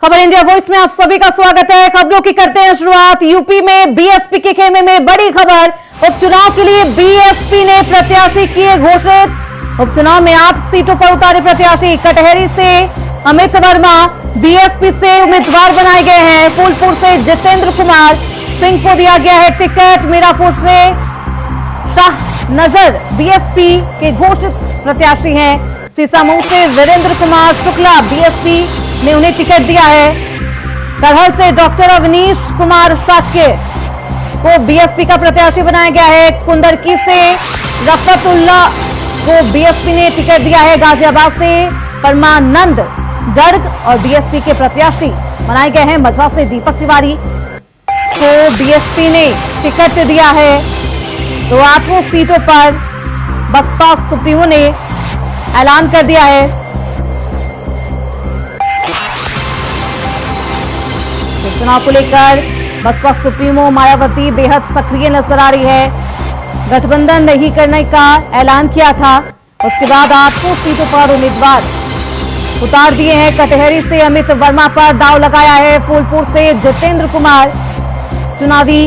खबर India voice में आप सभी का स्वागत है। खबरों की करते हैं शुरुआत। यूपी में बीएसपी के खेमे में बड़ी खबर। उपचुनाव के लिए बीएसपी ने प्रत्याशी किए घोषित। उपचुनाव में 8 सीटों पर उतारे प्रत्याशी। कटहरी से अमित वर्मा बीएसपी से उम्मीदवार बनाए गए हैं। फूलपुर से जितेंद्र कुमार सिंह को दिया गया है टिकट। मीरापुर से शाह नजर बीएसपी के घोषित प्रत्याशी हैं। सीसामऊ से वीरेंद्र कुमार शुक्ला बीएसपी ने उन्हें टिकट दिया है। करहल से डॉक्टर अवनीश कुमार शाक्य को बीएसपी का प्रत्याशी बनाया गया है। कुंदरकी से रफतुल्ला को बीएसपी ने टिकट दिया है। गाजियाबाद से परमानंद गर्ग और बीएसपी के प्रत्याशी बनाए गए हैं। मझवा से दीपक तिवारी को बीएसपी ने टिकट दिया है। तो 8 सीटों पर बसपा सुप्रीमो ने ऐलान कर दिया है। चुनाव को लेकर बसपा सुप्रीमो मायावती बेहद सक्रिय नजर आ रही है। गठबंधन नहीं करने का ऐलान किया था। उसके बाद 8 सीटों पर उम्मीदवार उतार दिए हैं। कटहरी से अमित वर्मा पर दांव लगाया है। फूलपुर से जितेंद्र कुमार चुनावी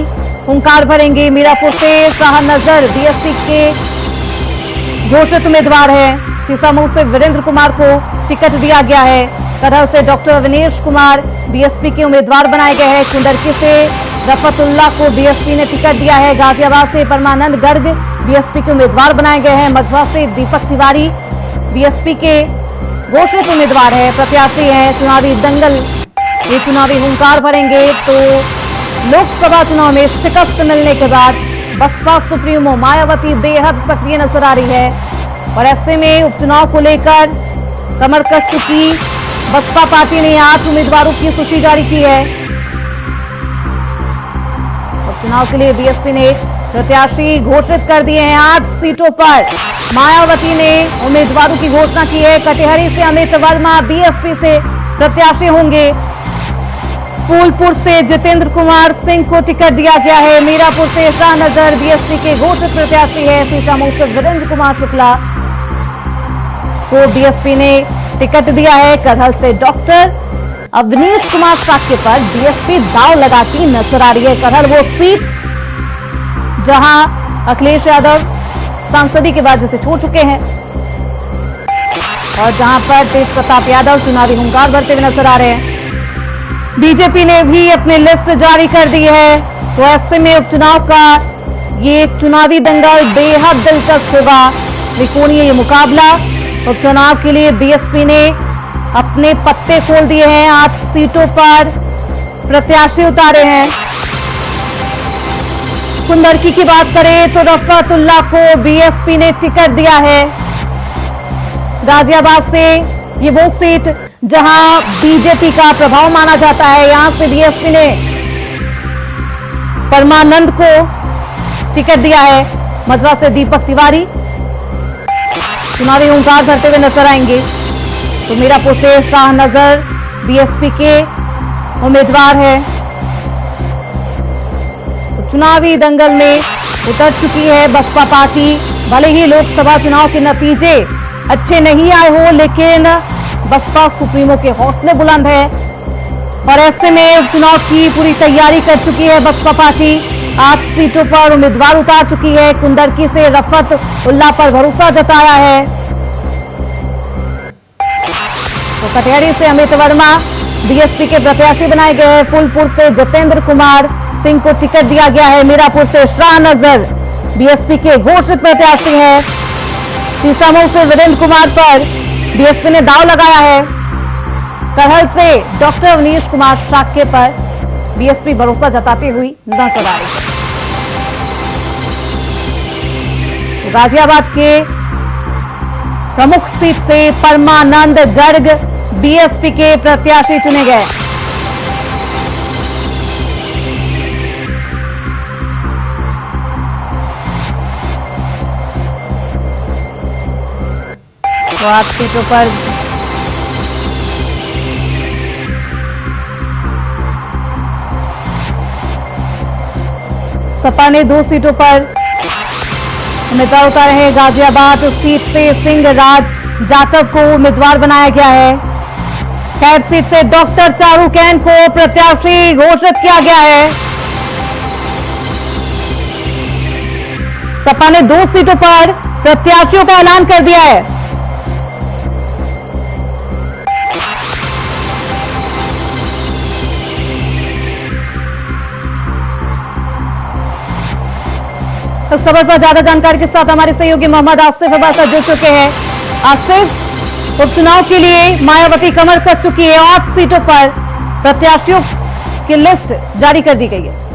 हुंकार भरेंगे। मीरापुर से शाह नजर बीएसपी के घोषित उम्मीदवार है। सीसामऊ से वीरेंद्र कुमार को टिकट दिया गया है। करहल से डॉक्टर अवनीश कुमार बीएसपी के उम्मीदवार बनाए गए हैं। कुंदरकी से रफतुल्ला को बीएसपी ने टिकट दिया है। गाजियाबाद से परमानंद गर्ग बीएसपी के उम्मीदवार बनाए गए हैं। मझवा से दीपक तिवारी बीएसपी के घोषित उम्मीदवार है, प्रत्याशी हैं। चुनावी दंगल, ये चुनावी हुंकार भरेंगे। तो लोकसभा चुनाव में शिकस्त मिलने के बाद बसपा सुप्रीमो मायावती बेहद सक्रिय नजर आ रही है और ऐसे में उपचुनाव को लेकर कमर कस चुकी बसपा पार्टी ने 8 उम्मीदवारों की सूची जारी की है। उपचुनाव के लिए बीएसपी ने प्रत्याशी घोषित कर दिए हैं। 8 सीटों पर मायावती ने उम्मीदवारों की घोषणा की है। कटिहारी से अमित वर्मा बीएसपी से प्रत्याशी होंगे। फूलपुर से जितेंद्र कुमार सिंह को टिकट दिया गया है। मीरापुर से शाह नजर बीएसपी के घोषित प्रत्याशी है। सीसामऊ से वीरेंद्र कुमार शुक्ला को बीएसपी ने टिकट दिया है। करहल से डॉक्टर अवनीश कुमार शाक्य पर बीएसपी दांव लगाती नजर आ रही है। करहल वो सीट जहां अखिलेश यादव सांसदी के बाद से छोड़ चुके हैं और जहां पर तेज प्रताप यादव चुनावी हुंकार भरते हुए नजर आ रहे हैं। बीजेपी ने भी अपनी लिस्ट जारी कर दी है। तो ऐसे में उपचुनाव का ये चुनावी दंगल बेहद दिलचस्प होगा। त्रिकोणीय ये मुकाबला। उपचुनाव के लिए बीएसपी ने अपने पत्ते खोल दिए हैं। 8 सीटों पर प्रत्याशी उतारे हैं। कुंदरकी की बात करें तो रफतुल्ला को बीएसपी ने टिकट दिया है। गाजियाबाद से ये वो सीट जहां बीजेपी का प्रभाव माना जाता है, यहां से बीएसपी ने परमानंद को टिकट दिया है। मझवा से दीपक तिवारी चुनावी हुंकार भरते हुए नजर आएंगे। तो मीरापुर से शाह नजर बीएसपी के उम्मीदवार है। तो चुनावी दंगल में उतर चुकी है बसपा पार्टी। भले ही लोकसभा चुनाव के नतीजे अच्छे नहीं आए हो, लेकिन बसपा सुप्रीमो के हौसले बुलंद है और ऐसे में चुनाव की पूरी तैयारी कर चुकी है बसपा पार्टी। 8 सीटों पर उम्मीदवार उतार चुकी है। कुंदरकी से रफतुल्ला पर भरोसा जताया है। तो कटिहारी से अमित वर्मा बीएसपी के प्रत्याशी बनाए गए हैं। फूलपुर से जितेंद्र कुमार सिंह को टिकट दिया गया है। मीरापुर से शाह नजर बीएसपी के घोषित प्रत्याशी हैं। सीसामऊ से वीरेंद्र कुमार पर बीएसपी ने दांव लगाया है। करहल से डॉक्टर अवनीश कुमार शाक्य पर बीएसपी भरोसा जताती हुई नजर आ रही है। गाजियाबाद के प्रमुख सीट से परमानंद गर्ग बीएसपी के प्रत्याशी चुने गए। तो 8 सीटों पर सपा ने 2 सीटों पर उम्मीदवार उतारे हैं। गाजियाबाद सीट से सिंह राज जाटव को उम्मीदवार बनाया गया है। खैर सीट से डॉक्टर चारू कैन को प्रत्याशी घोषित किया गया है। सपा ने 2 सीटों पर प्रत्याशियों का ऐलान कर दिया है। इस खबर पर ज्यादा जानकारी के साथ हमारे सहयोगी मोहम्मद आसिफ हमारे साथ जुड़ चुके हैं। आसिफ, उपचुनाव के लिए मायावती कमर कस चुकी है। 8 सीटों पर प्रत्याशियों की लिस्ट जारी कर दी गई है।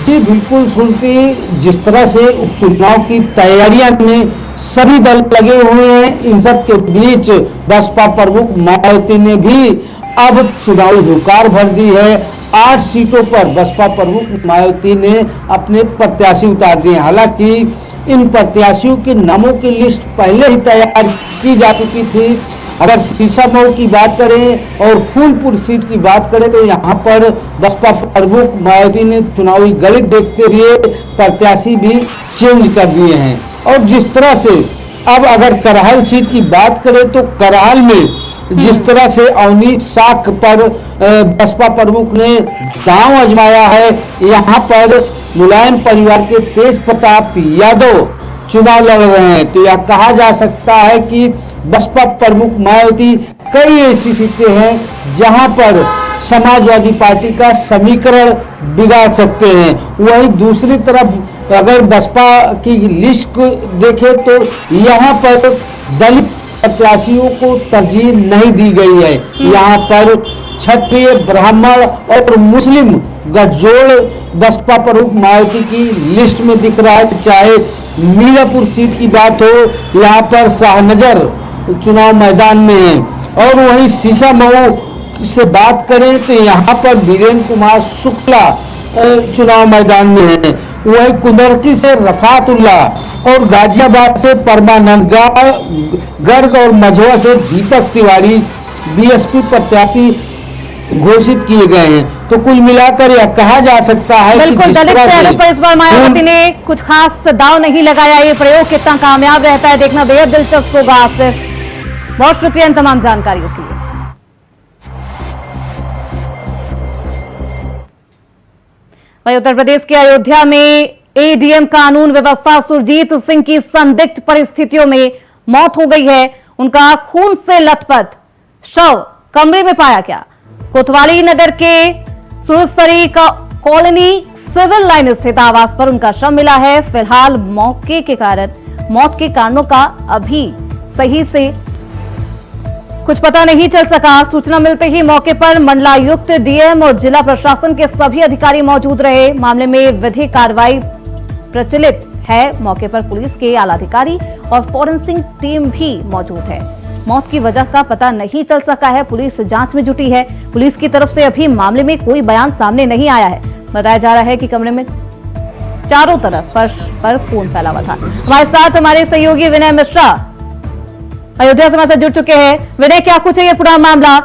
जी बिल्कुल, सुनती जिस तरह से उपचुनाव की तैयारियां में सभी दल लगे हुए हैं, इन सब के बीच बसपा प्रमुख मायावती ने भी अब चुनावी हुंकार भर दी है। 8 सीटों पर बसपा प्रमुख मायावती ने अपने प्रत्याशी उतार दिए। हालांकि इन प्रत्याशियों के नामों की लिस्ट पहले ही तैयार की जा चुकी थी। अगर सीसामऊ की बात करें और फूलपुर सीट की बात करें तो यहाँ पर बसपा प्रमुख मायावती ने चुनावी गणित देखते हुए प्रत्याशी भी चेंज कर दिए हैं। और जिस तरह से अब अगर करहल सीट की बात करें तो करहल में जिस तरह से अवनी साख पर बसपा प्रमुख ने दांव आजमाया है, यहाँ पर मुलायम परिवार के तेज प्रताप यादव चुनाव लड़ रहे हैं। तो यह कहा जा सकता है कि बसपा प्रमुख मायावती कई ऐसी सीटें हैं जहां पर समाजवादी पार्टी का समीकरण बिगाड़ सकते हैं। वहीं दूसरी तरफ अगर बसपा की लिस्ट को देखें तो यहाँ पर दलित प्रत्याशियों को तरजीह नहीं दी गई है। यहाँ पर क्षत्रिय, ब्राह्मण और मुस्लिम गठजोड़ बसपा प्रमुख मायावती की लिस्ट में दिख रहा है। चाहे मीरापुर सीट की बात हो, यहाँ पर शाहनजर चुनाव मैदान में है। और वहीं सीसामऊ से बात करें तो यहाँ पर वीरेंद्र कुमार शुक्ला चुनाव मैदान में है। वहीं कुंदरकी से रफातुल्ला और गाजियाबाद से परमानंद गर्ग और मझवा से दीपक तिवारी बीएसपी प्रत्याशी घोषित किए गए हैं। तो कुल मिलाकर यह कहा जा सकता है बिल्कुल दलित चेहरे पर इस बार मायावती ने कुछ खास दाव नहीं लगाया। ये प्रयोग कितना कामयाब रहता है देखना बेहद दिलचस्प होगा। आसिफ, बहुत शुक्रिया इन तमाम जानकारियों के लिए। वहीं उत्तर प्रदेश के अयोध्या में एडीएम कानून व्यवस्था सुरजीत सिंह की संदिग्ध परिस्थितियों में मौत हो गई है। उनका खून से लथपथ शव कमरे में पाया गया। कोतवाली नगर के सुरसरी का कॉलोनी सिविल लाइन स्थित आवास पर उनका शव मिला है। फिलहाल मौत के कारणों का अभी सही से कुछ पता नहीं चल सका। सूचना मिलते ही मौके पर मंडलायुक्त, डीएम और जिला प्रशासन के सभी अधिकारी मौजूद रहे। मामले में विधिक कार्रवाई प्रचलित है। मौके पर पुलिस के आला अधिकारी और फॉरेंसिक टीम भी मौजूद है। मौत की वजह का पता नहीं चल सका है। पुलिस जांच में जुटी है। पुलिस की तरफ से अभी मामले में कोई बयान सामने नहीं आया है। बताया जा रहा है कि कमरे में चारों तरफ फर्श पर खून फैला हुआ था। हमारे साथ हमारे सहयोगी विनय मिश्रा अयोध्या से हमारे साथ जुड़ चुके हैं। विनय, क्या कुछ है ये पूरा मामला?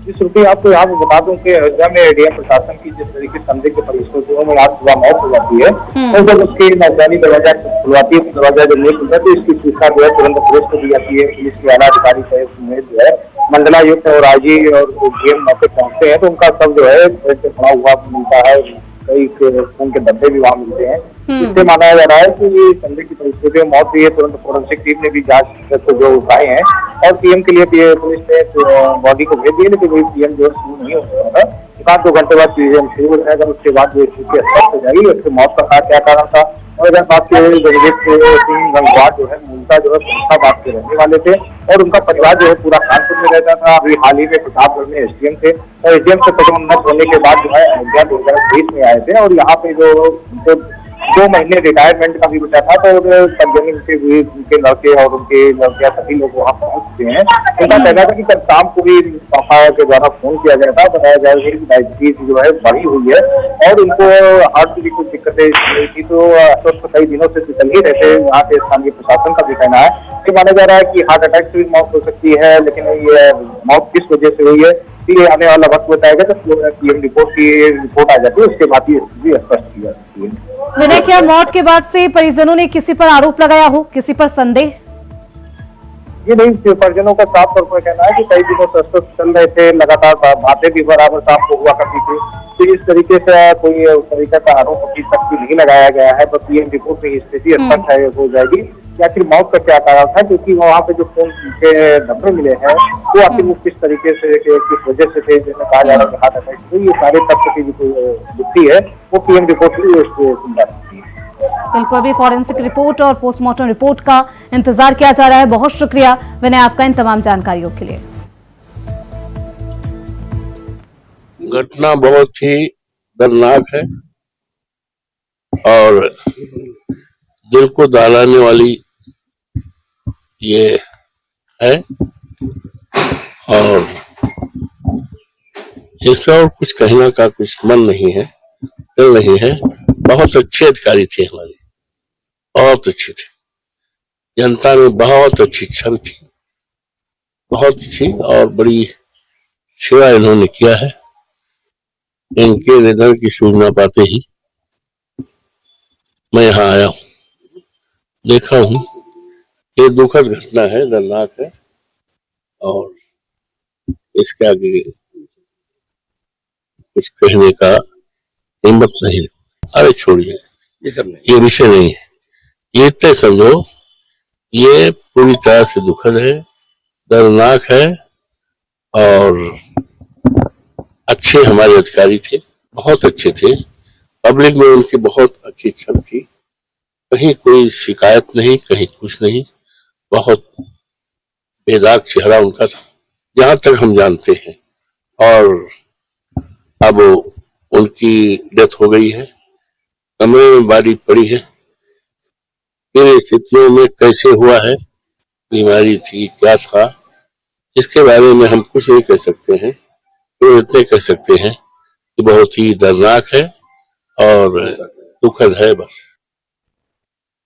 श्रुति, आपको यहाँ पे बता दूं कि अयोध्या में एडीएम प्रशासन की जिस तरीके से संदिग्ध परिस्थितियों में आज सुबह मौत हो जाती है और जब उसकी नजदारी दरवाजा खुलवाती है, दरवाजा जब नहीं खुलता तो इसकी सूचना जो है तुरंत पुलिस को दी जाती है। पुलिस के आला अधिकारी समेत जो है मंडलायुक्त और आईजी और डीएम मौके पहुंचते हैं तो उनका सब जो है पड़ा हुआ मिलता है। कई खून के डब्बे भी वहाँ मिलते हैं। इससे माना जा रहा है कि ये संदिग्ध परिस्थितियों में मौत हुई है। तुरंत फोरेंसिक टीम ने भी जांच को जो उठाए हैं और पीएम के लिए पुलिस ने बॉडी को भेज दिया, लेकिन वही पीएम जो शुरू नहीं हो सकता था। 1-2 घंटे बाद पीएम शुरू हो जाएगा, उसके बाद जो स्थिति स्पष्ट हो जाएगी उसकी मौत का क्या कारण था। और अगर बात की जगदीश सिंह गंगवार जो है मूलतः जो है फरीदाबाद के रहने वाले थे और उनका परिवार जो है पूरा कानपुर में रहता था। अभी हाल ही में प्रतापगढ़ में एसडीएम थे और एसडीएम से पदोन्नत होने के बाद जो है अयोध्या 2020 में आए थे और यहाँ पे जो 2 महीने रिटायरमेंट का भी बचा था तो सरजमी उनके लड़के और उनके लड़कियां सभी लोग वहाँ पहुंच चुके हैं। उनका कहना था कि कल शाम को भी पापा के द्वारा फोन किया गया था, बताया जा रहा है कि डायबिटीज जो है बढ़ी हुई है और इनको हार्ट की भी कुछ दिक्कतें थी तो अस्वस्थ कई दिनों से चल ही रहते हैं। यहाँ के स्थानीय प्रशासन का भी कहना है कि माना जा रहा है कि हार्ट अटैक से भी मौत हो सकती है, लेकिन ये मौत किस वजह से हुई है ये आने वाला वक्त बताएगा। तो पीएम रिपोर्ट आ जाती है, उसके बाद ही स्थिति स्पष्ट की जा सकती है। विनय, क्या मौत के बाद से परिजनों ने किसी पर आरोप लगाया हो, किसी पर संदेह? ये नहीं, परिजनों का साफ तौर पर कहना है कि कई दिनों से अस्वस्थ चल रहे थे, लगातार बातें भी बराबर साफ हुआ करती थी। तो इस तरीके से कोई उस तरीके का आरोप की सख्ती नहीं लगाया गया है, बस पीएम रिपोर्ट में स्थिति स्पष्ट हो जाएगी कि आखिर मौत का क्या कारण था, क्योंकि वहाँ पे जो खून के धब्बे मिले हैं वो आखिर वो किस तरीके से, किस वजह से थे, जैसे कहा जा रहा है हार्ट अटैक। तो ये सारे तथ्य की जो जुक्ति है वो पीएम रिपोर्ट में सुनता है। बिल्कुल, अभी फॉरेंसिक रिपोर्ट और पोस्टमार्टम रिपोर्ट का इंतजार किया जा रहा है। बहुत शुक्रिया विनय आपका इन तमाम जानकारियों के लिए। घटना बहुत ही दर्दनाक है और दिल को दहलाने वाली ये है, और इसमें और कुछ कहने का कुछ मन नहीं है, दिल नहीं है। बहुत अच्छे अधिकारी थे हमारे, बहुत अच्छे थे, जनता में बहुत अच्छी छवि थी, बहुत अच्छी, और बड़ी सेवा इन्होंने किया है। इनके निधन की सूचना पाते ही मैं यहाँ आया हूँ, देखा हूँ। ये दुखद घटना है, दर्दनाक है, और इसके आगे कुछ कहने का हिम्मत नहीं। अरे छोड़िए, ये विषय नहीं है। ये तय समझो, ये पूरी तरह से दुखद है, दर्दनाक है, और अच्छे हमारे अधिकारी थे, बहुत अच्छे थे। पब्लिक में उनकी बहुत अच्छी छवि थी, कहीं कोई शिकायत नहीं, कहीं कुछ नहीं। बहुत बेदाग चेहरा उनका था, जहां तक हम जानते हैं। और अब उनकी डेथ हो गई है, कमरे में बारी पड़ी है। इन स्थितियों में कैसे हुआ है, बीमारी थी, क्या था, इसके बारे में हम कुछ नहीं कह सकते हैं। तो इतने कह सकते हैं कि बहुत ही दर्दनाक है और दुखद है। बस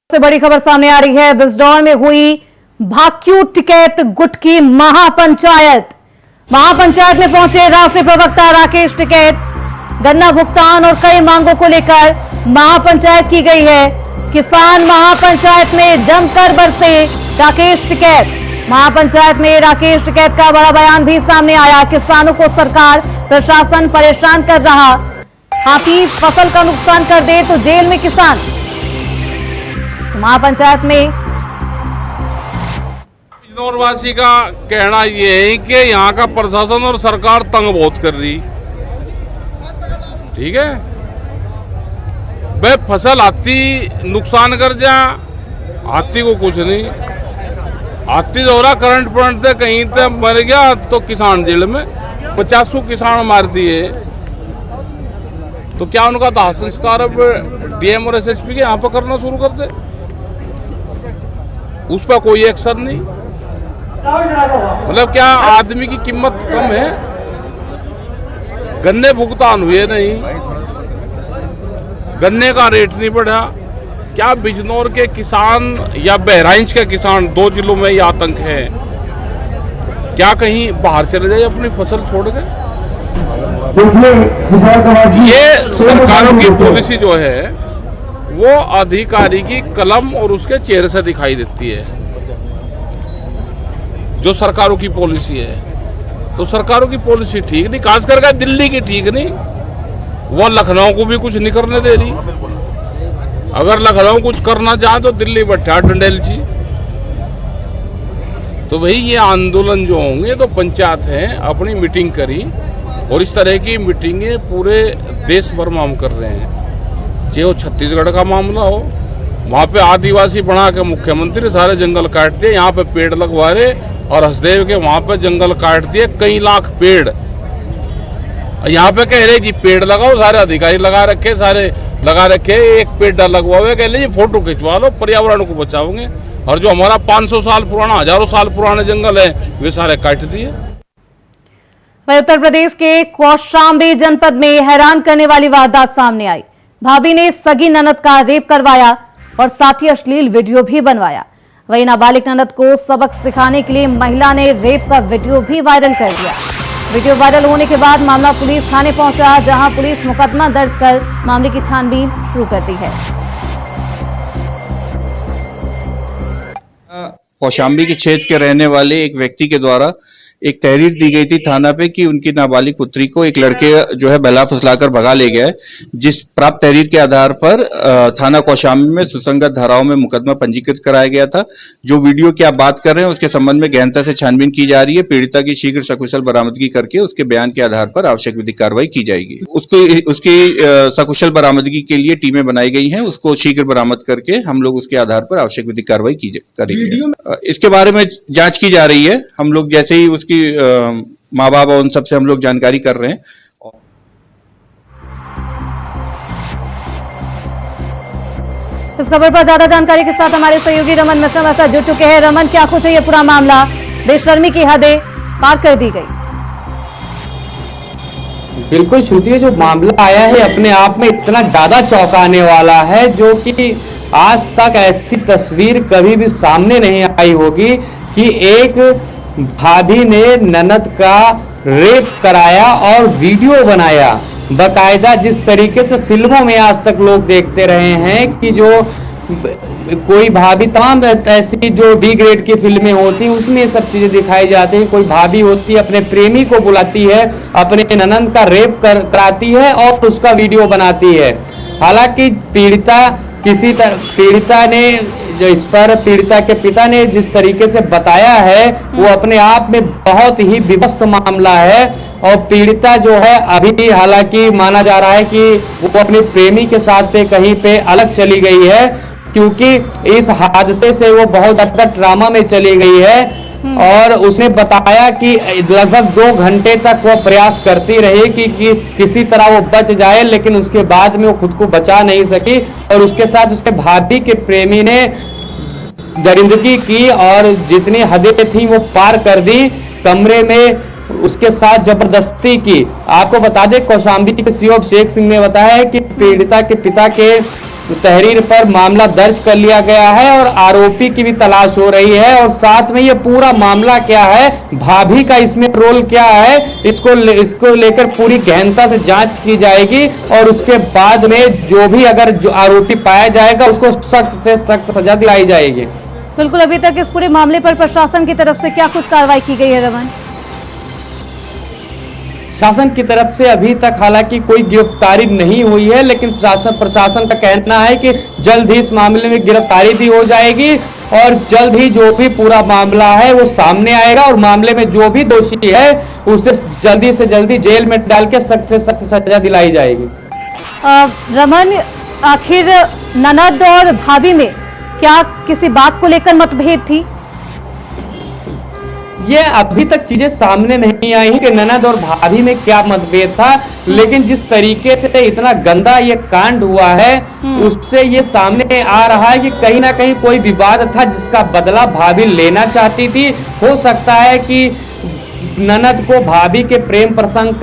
सबसे बड़ी खबर सामने आ रही है, बिजनौर में हुई भाक्यू टिकैत गुट की महापंचायत। महापंचायत में पहुंचे राष्ट्रीय प्रवक्ता राकेश टिकैत। गन्ना भुगतान और कई मांगों को लेकर महापंचायत की गई है। किसान महापंचायत में जमकर बरसे राकेश टिकैत। महापंचायत में राकेश टिकैत का बड़ा बयान भी सामने आया। किसानों को सरकार प्रशासन परेशान कर रहा, हाथी फसल का नुकसान कर दे तो जेल में किसान। महापंचायत में बिजनौरवासी का कहना यह है कि यहाँ का प्रशासन और सरकार तंग बहुत कर रही। ठीक है, भाई फसल हाथी नुकसान कर जा, हाथी को कुछ नहीं। हाथी दोहरा करंट पड़ते कहीं तक मर गया तो किसान जेल में। 50 किसान मार दिए, तो क्या उनका दाह संस्कार अब डीएम और एसएसपी के यहाँ पर करना शुरू कर दे? उस पर कोई एक्शन नहीं। मतलब क्या आदमी की कीमत कम है? गन्ने भुगतान हुए नहीं, गन्ने का रेट नहीं बढ़ा। क्या बिजनौर के किसान या बहराइच के किसान, 2 जिलों में ये आतंक है, क्या कहीं बाहर चले जाए अपनी फसल छोड़ के? ये सरकारों की पॉलिसी जो है वो अधिकारी की कलम और उसके चेहरे से दिखाई देती है। जो सरकारों की पॉलिसी है, तो सरकारों की पॉलिसी ठीक नहीं, खास करके दिल्ली की ठीक नहीं। वह लखनऊ को भी कुछ नहीं करने दे रही। अगर लखनऊ कुछ करना चाहे तो दिल्ली बैठा डंडेल जी। तो भाई ये आंदोलन जो होंगे तो पंचायत है अपनी मीटिंग करी, और इस तरह की मीटिंगें पूरे देश भर में हम कर रहे हैं। चाहे वो छत्तीसगढ़ का मामला हो, वहाँ पे आदिवासी बना के मुख्यमंत्री सारे जंगल काट दिए, यहाँ पे पेड़ लगवा रहे, और हसदेव के वहाँ पे जंगल काट दिए कई लाख पेड़। यहाँ पे कह रहे जी पेड़ लगाओ, सारे अधिकारी लगा रखे, सारे लगा रखे, एक पेड़ लगवाओ, कह लीजिए फोटो खिंचवा लो, पर्यावरण को बचाओगे। और जो हमारा 500 साल पुराना, हजारों साल पुराने जंगल है वे सारे काट दिए। वहीं उत्तर प्रदेश के कौशाम्बी जनपद में हैरान करने वाली वारदात सामने आई। भाभी ने सगी ननद का रेप करवाया और साथ ही अश्लील वीडियो भी बनवाया। वहीं नाबालिग ननद को सबक सिखाने के लिए महिला ने रेप का वीडियो भी वायरल कर दिया। वीडियो वायरल होने के बाद मामला पुलिस थाने पहुंचा, जहां पुलिस मुकदमा दर्ज कर मामले की छानबीन शुरू कर दी है। कौशाम्बी के क्षेत्र के रहने वाले एक व्यक्ति के द्वारा एक तहरीर दी गई थी थाना पे कि उनकी नाबालिग पुत्री को एक लड़के जो है बहला फुसलाकर भगा ले गया है। जिस प्राप्त तहरीर के आधार पर थाना कौशाम्बी में सुसंगत धाराओं में मुकदमा पंजीकृत कराया गया था। जो वीडियो की आप बात कर रहे हैं उसके संबंध में गहनता से छानबीन की जा रही है। पीड़िता की शीघ्र सकुशल बरामदगी करके उसके बयान के आधार पर आवश्यक विधिक कार्रवाई की जाएगी। उसकी सकुशल बरामदगी के लिए टीमें बनाई गई हैं। उसको शीघ्र बरामद करके हम लोग उसके आधार पर आवश्यक विधिक कार्रवाई करेंगे। इसके बारे में जांच की जा रही है। हम लोग जैसे ही उसकी माँ बाप और उन सबसे हम लोग जानकारी कर रहे हैं। इस खबर पर ज्यादा जानकारी के साथ हमारे सहयोगी रमन मिश्रा हमारे साथ जुड़ चुके हैं। रमन, क्या कुछ है ये पूरा मामला? बेशर्मी की हदें पार कर दी गई। बिल्कुल श्रुति, जो मामला आया है अपने आप में इतना ज्यादा चौंकाने वाला है जो कि आज तक ऐसी तस्वीर कभी भी सामने नहीं आई होगी कि एक भाभी ने ननद का रेप कराया और वीडियो बनाया बकायदा। जिस तरीके से फिल्मों में आज तक लोग देखते रहे हैं कि जो कोई भाभी, तमाम ऐसी जो डी ग्रेड की फिल्में होती हैं उसमें ये सब चीजें दिखाई जाती हैं। कोई भाभी होती है अपने प्रेमी को बुलाती है, अपने ननद का रेप कराती है और उसका वीडियो बनाती है। हालांकि पीड़िता ने जो इस पर पीड़िता के पिता ने जिस तरीके से बताया है वो अपने आप में बहुत ही विवस्त मामला है। और पीड़िता जो है अभी हालांकि माना जा रहा है कि वो अपने प्रेमी के साथ पे कहीं पे अलग चली गई है, क्योंकि इस हादसे से वो बहुत ज्यादा ट्रामा में चली गई है। और उसने बताया कि लगभग 2 घंटे तक वो प्रयास करती रही कि किसी तरह वो बच जाए, लेकिन उसके बाद में वो खुद को बचा नहीं सकी और उसके साथ उसके भाभी के प्रेमी ने दरिंदगी की और जितनी हदें थी वो पार कर दी। कमरे में उसके साथ जबरदस्ती की। आपको बता दें कौशाम्बी के सीओ शेख सिंह ने बताया है कि पीड़िता के पिता के तहरीर पर मामला दर्ज कर लिया गया है और आरोपी की भी तलाश हो रही है। और साथ में ये पूरा मामला क्या है, भाभी का इसमें रोल क्या है, इसको लेकर पूरी गहनता से जांच की जाएगी और उसके बाद में जो भी अगर जो आरोपी पाया जाएगा उसको सख्त से सख्त सजा दिलाई जाएगी। बिल्कुल, अभी तक इस पूरे मामले पर प्रशासन की तरफ से क्या कुछ कार्रवाई की गई है रमन? शासन की तरफ से अभी तक हालांकि कोई गिरफ्तारी नहीं हुई है, लेकिन प्रशासन का कहना है कि जल्द ही इस मामले में गिरफ्तारी भी हो जाएगी और जल्द ही जो भी पूरा मामला है वो सामने आएगा और मामले में जो भी दोषी है उसे जल्दी से जल्दी जेल में डाल के सख्त से सख्त सजा दिलाई जाएगी। रमन, आखिर ननद और भाभी में क्या किसी बात को लेकर मतभेद थी? ये अभी तक चीजें सामने नहीं आई हैं कि ननद और भाभी में क्या मतभेद था, लेकिन जिस तरीके से इतना गंदा ये कांड हुआ है उससे ये सामने आ रहा है कि कहीं ना कहीं कोई विवाद था जिसका बदला भाभी लेना चाहती थी। हो सकता है कि ननद को भाभी के प्रेम प्रसंग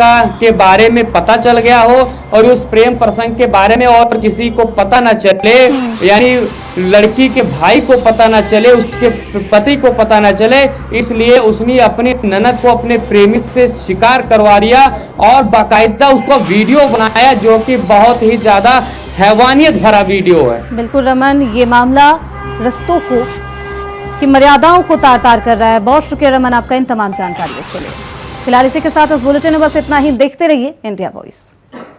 के बारे में पता चल गया हो और उस प्रेम प्रसंग के बारे में और किसी को पता न चले, यानी लड़की के भाई को पता न चले, उसके पति को पता न चले, इसलिए उसने अपनी ननद को अपने प्रेमी से शिकार करवा दिया और बाकायदा उसको वीडियो बनाया जो कि बहुत ही ज्यादा हैवानियत भरा वीडियो है। बिल्कुल रमन, ये मामला रिश्तों को की मर्यादाओं को तार तार कर रहा है। बहुत शुक्रिया रमन आपका इन तमाम जानकारियों के लिए। फिलहाल इसी के साथ इस बुलेटिन में बस इतना ही। देखते रहिए इंडिया वॉइस।